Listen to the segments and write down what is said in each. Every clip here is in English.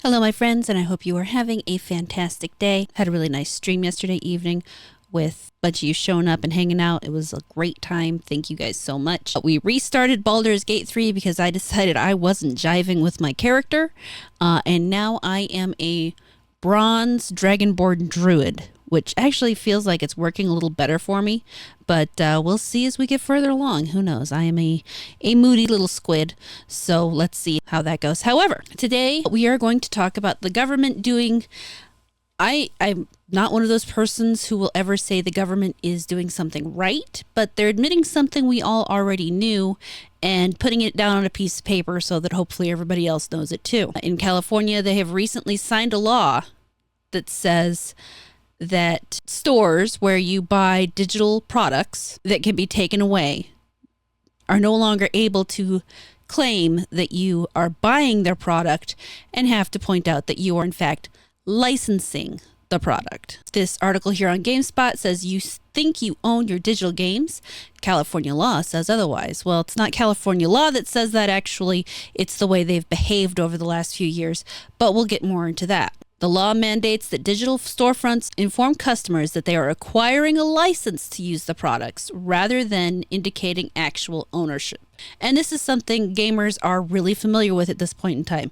Hello, my friends, and I hope you are having a fantastic day. Had a really nice stream yesterday evening with a bunch of you showing up and hanging out. It was a great time. Thank you guys so much. We restarted Baldur's Gate 3 because I decided I wasn't jiving with my character, and now I am a bronze dragonborn druid, which actually feels like it's working a little better for me, but we'll see as we get further along. Who knows? I am a moody little squid, so let's see how that goes. However, today we are going to talk about the government doing... I'm not one of those persons who will ever say the government is doing something right, but they're admitting something we all already knew and putting it down on a piece of paper so that hopefully everybody else knows it too. In California, they have recently signed a law that says that stores where you buy digital products that can be taken away are no longer able to claim that you are buying their product and have to point out that you are in fact licensing the product. This article here on GameSpot says you think you own your digital games. California law says otherwise. Well, it's not California law that says that actually. It's the way they've behaved over the last few years, but we'll get more into that. The law mandates that digital storefronts inform customers that they are acquiring a license to use the products rather than indicating actual ownership. And this is something gamers are really familiar with at this point in time.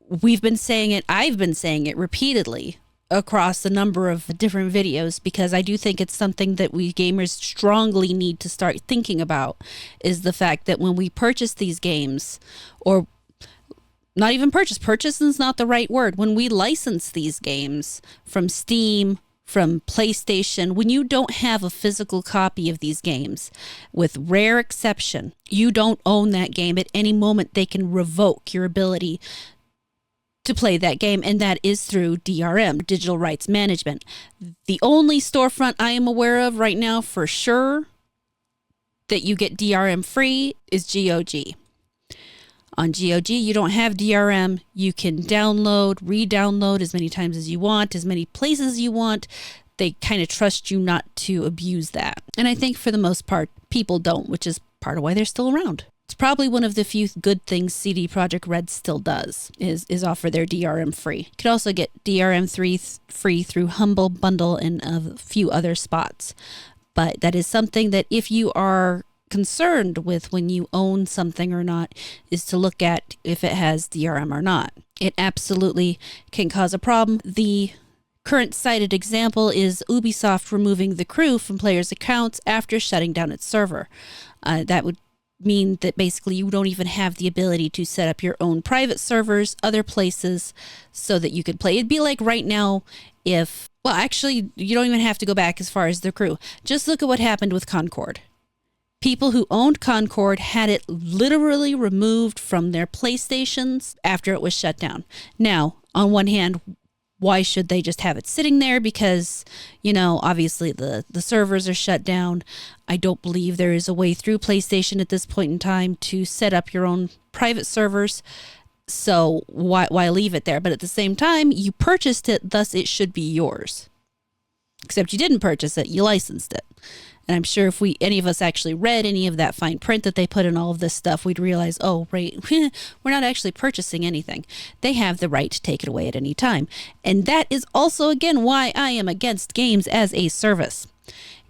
We've been saying it, I've been saying it repeatedly across a number of different videos because I do think it's something that we gamers strongly need to start thinking about, is the fact that when we purchase these games, or not even purchase is not the right word, when we license these games from Steam, from PlayStation, when you don't have a physical copy of these games, with rare exception, you don't own that game. At any moment they can revoke your ability to play that game, and that is through DRM, Digital Rights Management. The only storefront I am aware of right now for sure that you get DRM free is GOG. On GOG, you don't have DRM. You can download, re-download as many times as you want, as many places as you want. They kind of trust you not to abuse that. And I think for the most part, people don't, which is part of why they're still around. It's probably one of the few good things CD Projekt Red still does, is offer their DRM free. You could also get DRM 3 free through Humble Bundle and a few other spots. But that is something that if you are concerned with when you own something or not, is to look at if it has DRM or not. It absolutely can cause a problem. The current cited example is Ubisoft removing the crew from players' accounts after shutting down its server. That would mean that basically you don't even have the ability to set up your own private servers, other places, so that you could play. It'd be like right now if, well, actually, you don't even have to go back as far as the crew. Just look at what happened with Concord. People who owned Concord had it literally removed from their PlayStations after it was shut down. Now, on one hand, why should they just have it sitting there? Because, you know, obviously the servers are shut down. I don't believe there is a way through PlayStation at this point in time to set up your own private servers. So why leave it there? But at the same time, you purchased it, thus it should be yours. Except you didn't purchase it, you licensed it. And I'm sure if any of us actually read any of that fine print that they put in all of this stuff, we'd realize, oh, right, we're not actually purchasing anything. They have the right to take it away at any time. And that is also, again, why I am against games as a service.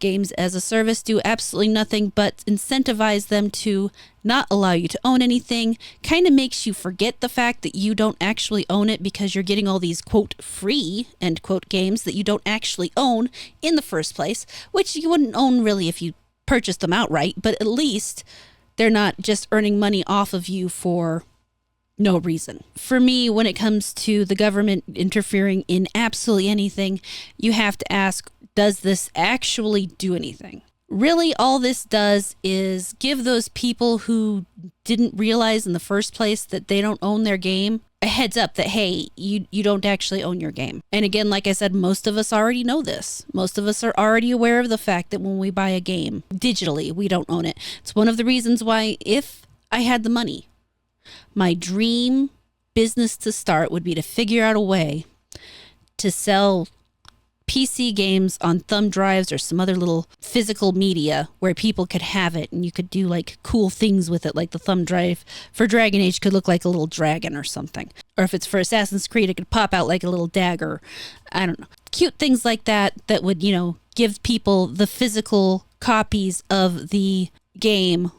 Games as a service do absolutely nothing but incentivize them to not allow you to own anything, kind of makes you forget the fact that you don't actually own it because you're getting all these, quote, free, end quote, games that you don't actually own in the first place, which you wouldn't own really if you purchased them outright, but at least they're not just earning money off of you for no reason. For me, when it comes to the government interfering in absolutely anything, you have to ask, does this actually do anything? Really, all this does is give those people who didn't realize in the first place that they don't own their game a heads up that, hey, you don't actually own your game. And again, like I said, most of us already know this. Most of us are already aware of the fact that when we buy a game digitally, we don't own it. It's one of the reasons why, if I had the money, my dream business to start would be to figure out a way to sell PC games on thumb drives or some other little physical media where people could have it and you could do like cool things with it, like the thumb drive for Dragon Age could look like a little dragon or something. Or if it's for Assassin's Creed, it could pop out like a little dagger. I don't know. Cute things like that that would, give people the physical copies of the game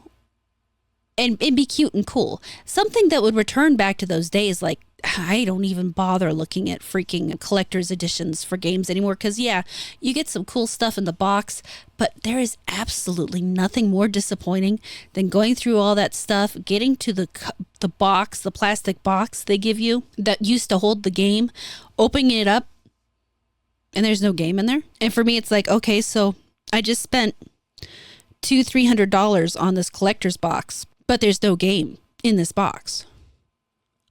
and be cute and cool. Something that would return back to those days. Like, I don't even bother looking at freaking collector's editions for games anymore because, yeah, you get some cool stuff in the box, but there is absolutely nothing more disappointing than going through all that stuff, getting to the box, the plastic box they give you that used to hold the game, opening it up, and there's no game in there. And for me, it's like, okay, so I just spent $200-$300 on this collector's box, but there's no game in this box.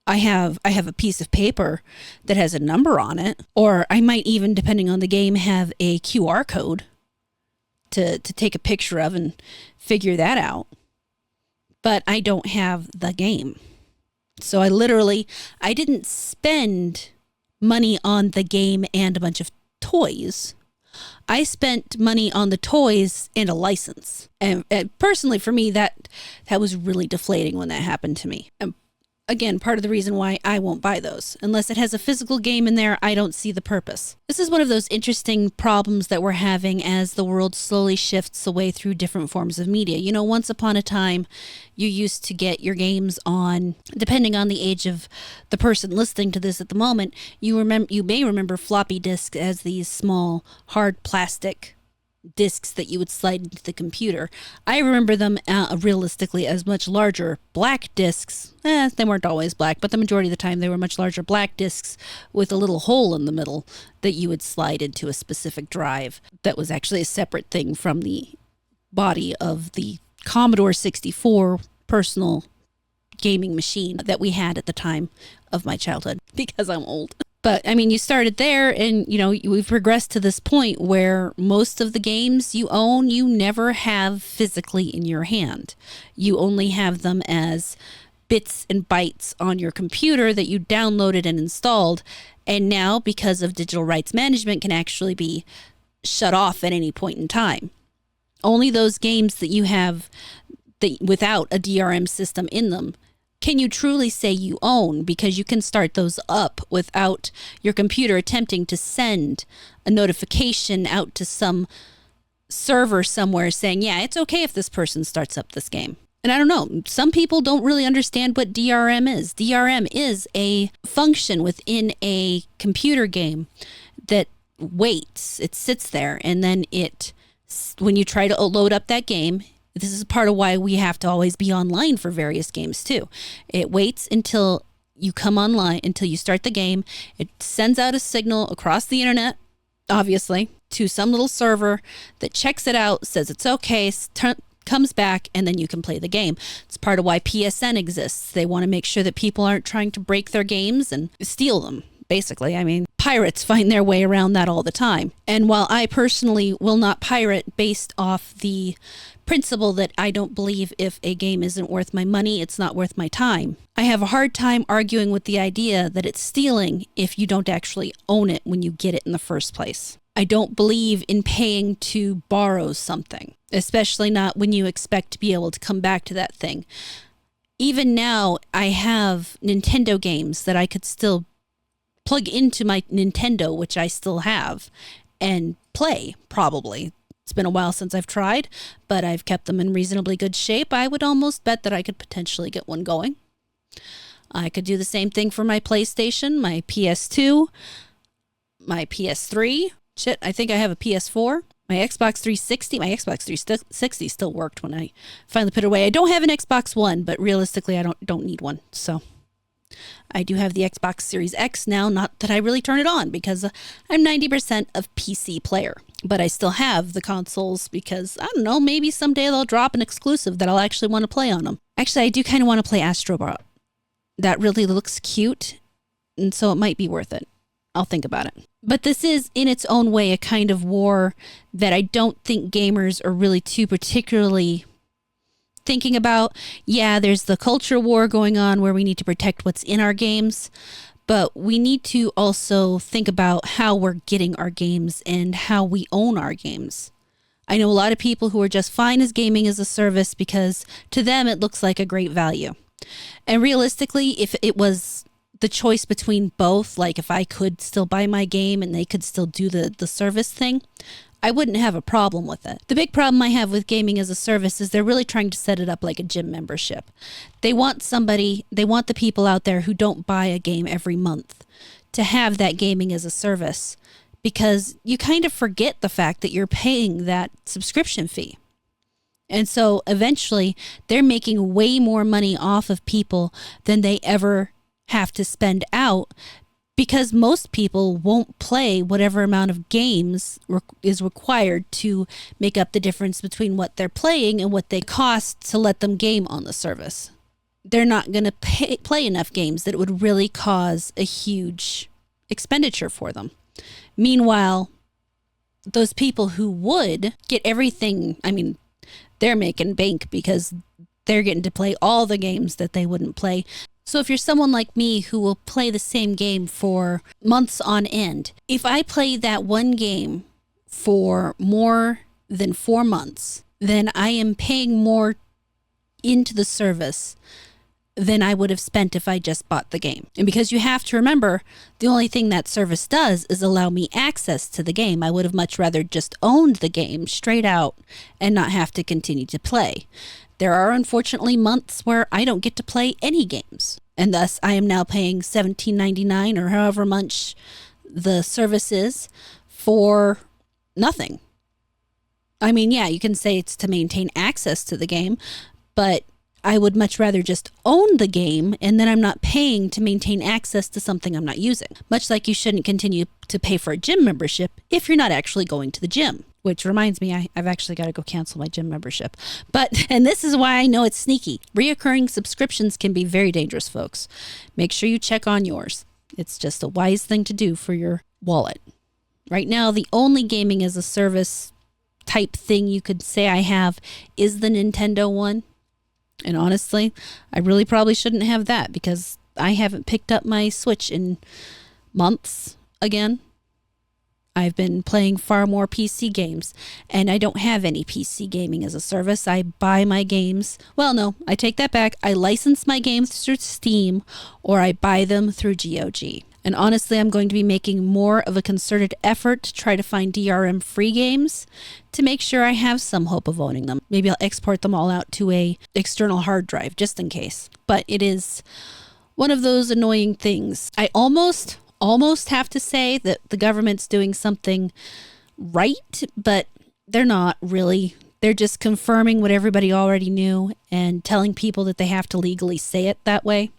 I have a piece of paper that has a number on it, or I might even, depending on the game, have a QR code to take a picture of and figure that out. But I don't have the game. So I didn't spend money on the game and a bunch of toys. I spent money on the toys and a license. And personally, for me, that was really deflating when that happened to me. And again, part of the reason why I won't buy those. Unless it has a physical game in there, I don't see the purpose. This is one of those interesting problems that we're having as the world slowly shifts away through different forms of media. Once upon a time, you used to get your games on, depending on the age of the person listening to this at the moment, you may remember floppy disks as these small, hard plastic discs that you would slide into the computer. I remember them realistically as much larger black discs. They weren't always black, but the majority of the time they were much larger black discs with a little hole in the middle that you would slide into a specific drive that was actually a separate thing from the body of the Commodore 64 personal gaming machine that we had at the time of my childhood, because I'm old. But I mean, you started there and, we've progressed to this point where most of the games you own, you never have physically in your hand. You only have them as bits and bytes on your computer that you downloaded and installed. And now, because of digital rights management, can actually be shut off at any point in time. Only those games that you have without a DRM system in them can you truly say you own, because you can start those up without your computer attempting to send a notification out to some server somewhere saying, yeah, it's okay if this person starts up this game. And I don't know, some people don't really understand what DRM is. DRM is a function within a computer game that waits. It sits there, and then when you try to load up that game, this is part of why we have to always be online for various games too. It waits until you come online, until you start the game. It sends out a signal across the internet, obviously, to some little server that checks it out, says it's okay, comes back, and then you can play the game. It's part of why PSN exists. They want to make sure that people aren't trying to break their games and steal them, basically. I mean, pirates find their way around that all the time. And while I personally will not pirate based off the principle that I don't believe if a game isn't worth my money, it's not worth my time, I have a hard time arguing with the idea that it's stealing if you don't actually own it when you get it in the first place. I don't believe in paying to borrow something, especially not when you expect to be able to come back to that thing. Even now, I have Nintendo games that I could still plug into my Nintendo, which I still have, and play, probably. It's been a while since I've tried, but I've kept them in reasonably good shape. I would almost bet that I could potentially get one going. I could do the same thing for my PlayStation, my PS2, my PS3. Shit, I think I have a PS4. My Xbox 360. My Xbox 360 still worked when I finally put it away. I don't have an Xbox One, but realistically, I don't need one. So I do have the Xbox Series X now, not that I really turn it on because I'm 90% of PC player. But I still have the consoles because, I don't know, maybe someday they'll drop an exclusive that I'll actually want to play on them. Actually, I do kind of want to play Astro Bot. That really looks cute, and so it might be worth it. I'll think about it. But this is, in its own way, a kind of war that I don't think gamers are really too particularly thinking about. Yeah, there's the culture war going on where we need to protect what's in our games, But we need to also think about how we're getting our games and how we own our games. I know a lot of people who are just fine as gaming as a service because to them it looks like a great value. And realistically, if it was the choice between both, like if I could still buy my game and they could still do the service thing, I wouldn't have a problem with it. The big problem I have with gaming as a service is they're really trying to set it up like a gym membership. They want the people out there who don't buy a game every month to have that gaming as a service, because you kind of forget the fact that you're paying that subscription fee. And so eventually they're making way more money off of people than they ever have to spend out, because most people won't play whatever amount of games is required to make up the difference between what they're playing and what they cost to let them game on the service. They're not going to play enough games that it would really cause a huge expenditure for them. Meanwhile, those people who would get everything, I mean, they're making bank because they're getting to play all the games that they wouldn't play. So if you're someone like me who will play the same game for months on end, if I play that one game for more than 4 months, then I am paying more into the service than I would have spent if I just bought the game. And because you have to remember, the only thing that service does is allow me access to the game. I would have much rather just owned the game straight out and not have to continue to play. There are unfortunately months where I don't get to play any games, and thus I am now paying $17.99 or however much the service is for nothing. I mean, yeah, you can say it's to maintain access to the game, but I would much rather just own the game, and then I'm not paying to maintain access to something I'm not using. Much like you shouldn't continue to pay for a gym membership if you're not actually going to the gym. Which reminds me, I've actually got to go cancel my gym membership. And this is why I know it's sneaky. Reoccurring subscriptions can be very dangerous, folks. Make sure you check on yours. It's just a wise thing to do for your wallet. Right now, the only gaming as a service type thing you could say I have is the Nintendo one. And honestly, I really probably shouldn't have that because I haven't picked up my Switch in months again. I've been playing far more PC games, and I don't have any PC gaming as a service. I buy my games. Well, no, I take that back. I license my games through Steam, or I buy them through GOG. And honestly, I'm going to be making more of a concerted effort to try to find DRM-free games to make sure I have some hope of owning them. Maybe I'll export them all out to a external hard drive, just in case. But it is one of those annoying things. I almost have to say that the government's doing something right, but they're not really. They're just confirming what everybody already knew and telling people that they have to legally say it that way.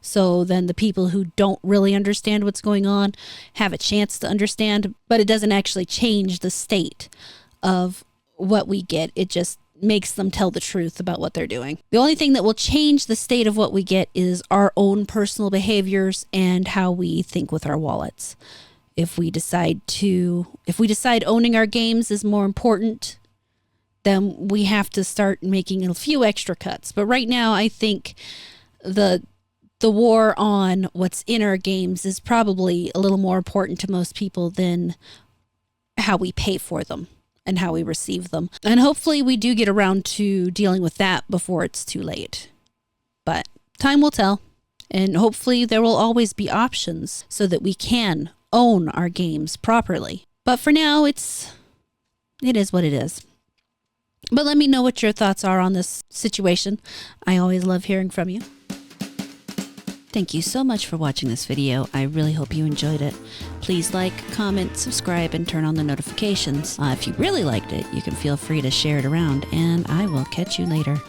So then the people who don't really understand what's going on have a chance to understand, but it doesn't actually change the state of what we get. It just makes them tell the truth about what they're doing. The only thing that will change the state of what we get is our own personal behaviors and how we think with our wallets. If we decide owning our games is more important, then we have to start making a few extra cuts. But right now, I think the war on what's in our games is probably a little more important to most people than how we pay for them and how we receive them. And hopefully we do get around to dealing with that before it's too late. But time will tell. And hopefully there will always be options so that we can own our games properly. But for now, it is what it is. But let me know what your thoughts are on this situation. I always love hearing from you. Thank you so much for watching this video. I really hope you enjoyed it. Please like, comment, subscribe, and turn on the notifications. If you really liked it, you can feel free to share it around, and I will catch you later.